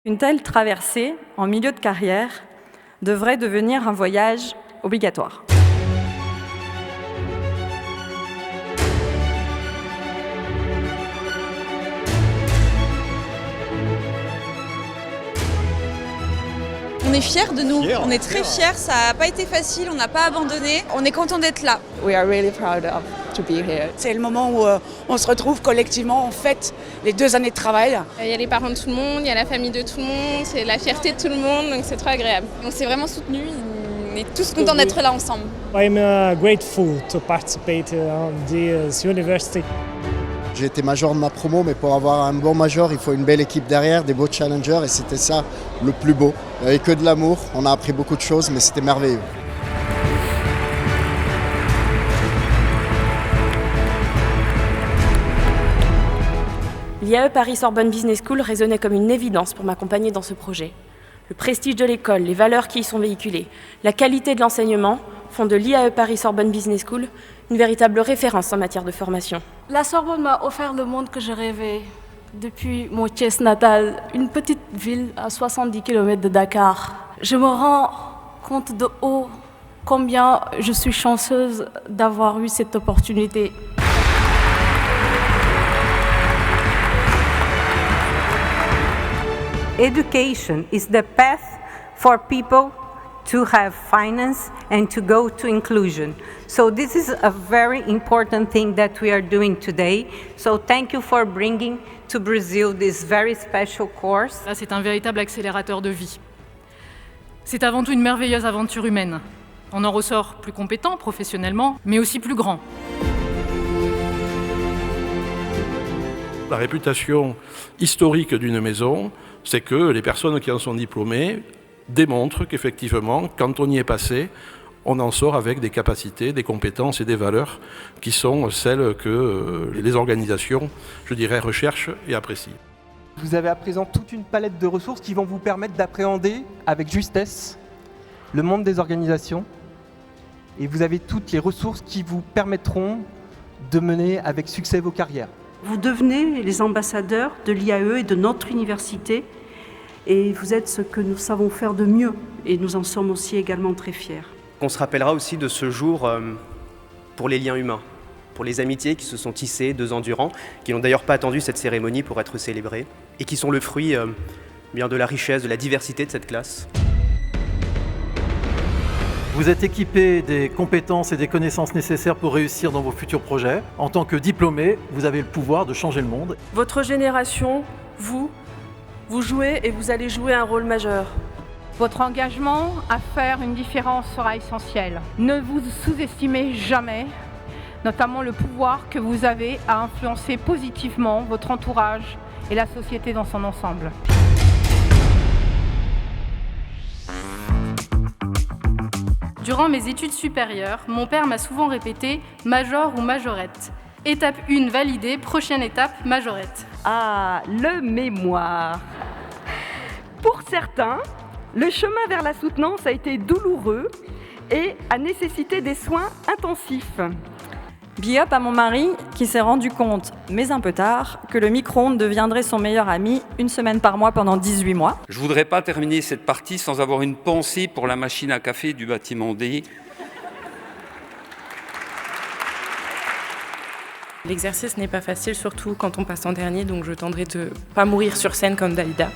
Une telle traversée en milieu de carrière devrait devenir un voyage obligatoire. On est fiers de nous, on est très fiers, ça n'a pas été facile, on n'a pas abandonné, on est content d'être là. We are really proud to be here. C'est le moment où on se retrouve collectivement, on fête les 2 années de travail. Il y a les parents de tout le monde, il y a la famille de tout le monde, c'est la fierté de tout le monde, donc c'est trop agréable. On s'est vraiment soutenus, on est tous contents d'être là ensemble. I'm grateful to participate in this university. J'ai été major de ma promo, mais pour avoir un bon major, il faut une belle équipe derrière, des beaux challengers, et c'était ça le plus beau. Il n'y avait que de l'amour, on a appris beaucoup de choses, mais c'était merveilleux. L'IAE Paris-Sorbonne Business School résonnait comme une évidence pour m'accompagner dans ce projet. Le prestige de l'école, les valeurs qui y sont véhiculées, la qualité de l'enseignement font de l'IAE Paris-Sorbonne Business School une véritable référence en matière de formation. La Sorbonne m'a offert le monde que je rêvais depuis mon Thiès natal, une petite ville à 70 km de Dakar. Je me rends compte de haut combien je suis chanceuse d'avoir eu cette opportunité. Education is the path for people to have finance and to go to inclusion. So this is a very important thing that we are doing today. So thank you for bringing to Brazil this very special course. Là, c'est un véritable accélérateur de vie. C'est avant tout une merveilleuse aventure humaine. On en ressort plus compétent professionnellement, mais aussi plus grand. La réputation historique d'une maison, c'est que les personnes qui en sont diplômées démontrent qu'effectivement, quand on y est passé, on en sort avec des capacités, des compétences et des valeurs qui sont celles que les organisations, je dirais, recherchent et apprécient. Vous avez à présent toute une palette de ressources qui vont vous permettre d'appréhender avec justesse le monde des organisations. Et vous avez toutes les ressources qui vous permettront de mener avec succès vos carrières. Vous devenez les ambassadeurs de l'IAE et de notre université. Et vous êtes ce que nous savons faire de mieux. Et nous en sommes aussi également très fiers. On se rappellera aussi de ce jour pour les liens humains, pour les amitiés qui se sont tissées 2 ans durant, qui n'ont d'ailleurs pas attendu cette cérémonie pour être célébrées, et qui sont le fruit bien de la richesse, de la diversité de cette classe. Vous êtes équipé des compétences et des connaissances nécessaires pour réussir dans vos futurs projets. En tant que diplômé, vous avez le pouvoir de changer le monde. Votre génération, vous jouez et vous allez jouer un rôle majeur. Votre engagement à faire une différence sera essentiel. Ne vous sous-estimez jamais, notamment le pouvoir que vous avez à influencer positivement votre entourage et la société dans son ensemble. Durant mes études supérieures, mon père m'a souvent répété « major ou majorette ». Étape 1 validée, prochaine étape, majorette. Ah, le mémoire. Pour certains, le chemin vers la soutenance a été douloureux et a nécessité des soins intensifs. Big up à mon mari qui s'est rendu compte, mais un peu tard, que le micro-ondes deviendrait son meilleur ami 1 semaine par mois pendant 18 mois. Je voudrais pas terminer cette partie sans avoir une pensée pour la machine à café du bâtiment D. L'exercice n'est pas facile, surtout quand on passe en dernier, donc je tendrai de ne pas mourir sur scène comme Dalida.